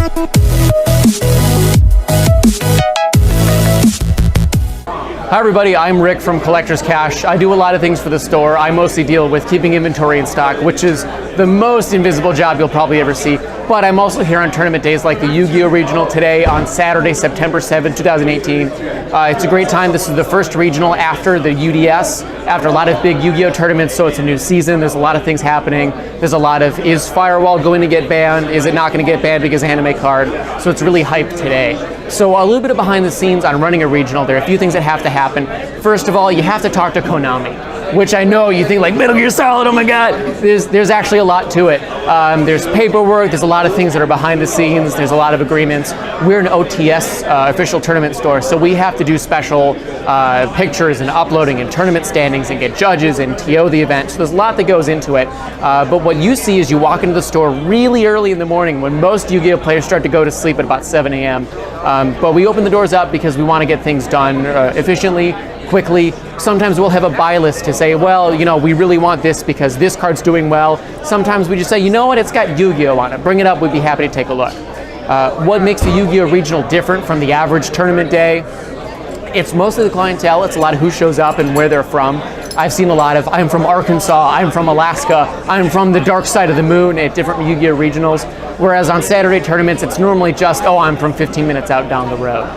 Hi everybody, I'm Rick from Collector's Cash. I do a lot of things for the store. I mostly deal with keeping inventory in stock, which is the most invisible job you'll probably ever see. But I'm also here on tournament days like the Yugioh Regional today on Saturday, September 7th, 2018. It's a great time. This is the first regional after the UDS, after a lot of big Yu-Gi-Oh tournaments, so it's a new season. There's a lot of things happening. There's a lot of, is Firewall going to get banned? Is it not going to get banned because of anime card? So it's really hyped today. So a little bit of behind the scenes on running a regional. There are a few things that have to happen. First of all, you have to talk to Konami, which I know you think like Metal Gear Solid, oh my god. There's actually a lot to it. There's paperwork, there's a lot of things that are behind the scenes, there's a lot of agreements. We're an OTS official tournament store, so we have to do special pictures and uploading and tournament standings and get judges and TO the event. So there's a lot that goes into it. But what you see is you walk into the store really early in the morning when most Yu-Gi-Oh players start to go to sleep at about 7 a.m. But we open the doors up because we want to get things done efficiently, quickly. Sometimes we'll have a buy list to say, well, you know, we really want this because this card's doing well. Sometimes we just say, you know what, it's got Yu-Gi-Oh on it. Bring it up, we'd be happy to take a look. What makes the Yu-Gi-Oh regional different from the average tournament day? It's mostly the clientele. It's a lot of who shows up and where they're from. I've seen a lot of, I'm from Arkansas, I'm from Alaska, I'm from the dark side of the moon at different Yu-Gi-Oh regionals. Whereas on Saturday tournaments, it's normally just, oh, I'm from 15 minutes out down the road.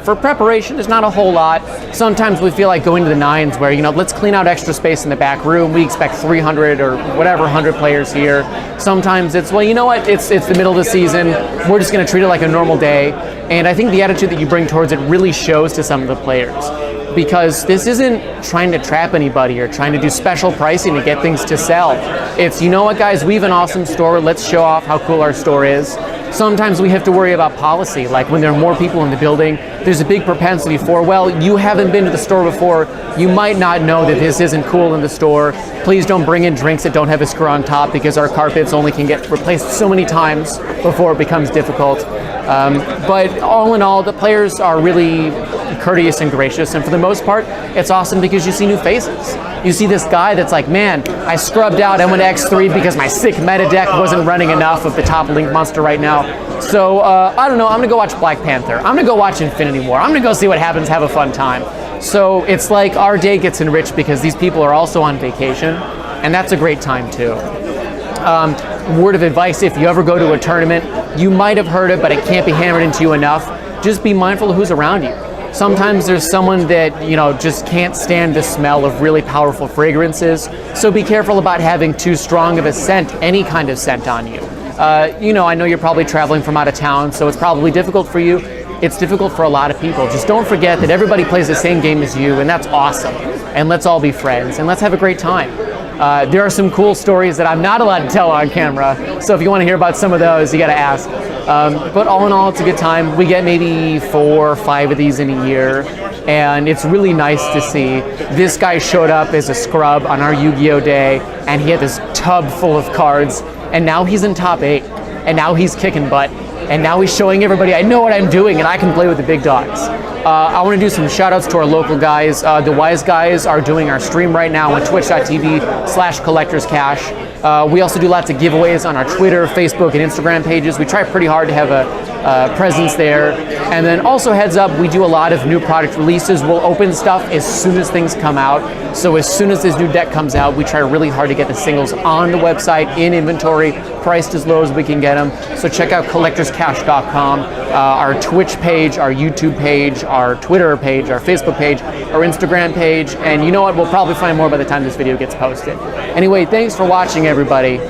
For preparation, there's not a whole lot. Sometimes we feel like going to the nines where, you know, let's clean out extra space in the back room. We expect 300 or whatever 100 players here. Sometimes it's, well, you know what, it's the middle of the season. We're just going to treat it like a normal day. And I think the attitude that you bring towards it really shows to some of the players. Because this isn't trying to trap anybody or trying to do special pricing to get things to sell. It's, you know what guys, we have an awesome store, let's show off how cool our store is. Sometimes we have to worry about policy, like when there are more people in the building, there's a big propensity for, well, you haven't been to the store before, you might not know that this isn't cool in the store. Please don't bring in drinks that don't have a screw on top because our carpets only can get replaced so many times before it becomes difficult. But all in all, the players are really courteous and gracious, and for the most part, it's awesome because you see new faces. You see this guy that's like, man, I scrubbed out, I went to X3 because my sick meta deck wasn't running enough of the top Link monster right now. So, I don't know, I'm gonna go watch Black Panther. I'm gonna go watch Infinity War. I'm gonna go see what happens, have a fun time. So it's like our day gets enriched because these people are also on vacation, and that's a great time too. Word of advice, if you ever go to a tournament, you might have heard it, but it can't be hammered into you enough. Just be mindful of who's around you. Sometimes there's someone that, you know, just can't stand the smell of really powerful fragrances. So be careful about having too strong of a scent, any kind of scent on you. You know, I know you're probably traveling from out of town, so it's probably difficult for you. It's difficult for a lot of people. Just don't forget that everybody plays the same game as you, and that's awesome. And let's all be friends, and let's have a great time. There are some cool stories that I'm not allowed to tell on camera, so if you want to hear about some of those, you gotta ask. But all in all, it's a good time. We get maybe 4 or 5 of these in a year, and it's really nice to see. This guy showed up as a scrub on our Yu-Gi-Oh day, and he had this tub full of cards, and now he's in top 8, and now he's kicking butt, and now he's showing everybody, I know what I'm doing, and I can play with the big dogs. I want to do some shout outs to our local guys. The Wise Guys are doing our stream right now on twitch.tv/collectorscash. We also do lots of giveaways on our Twitter, Facebook, and Instagram pages. We try pretty hard to have a presence there. And then also heads up, we do a lot of new product releases. We'll open stuff as soon as things come out. So as soon as this new deck comes out, we try really hard to get the singles on the website, in inventory, priced as low as we can get them. So check out collectorscash.com, our Twitch page, our YouTube page, our Twitter page, our Facebook page, our Instagram page, and you know what, we'll probably find more by the time this video gets posted. Anyway, thanks for watching everybody.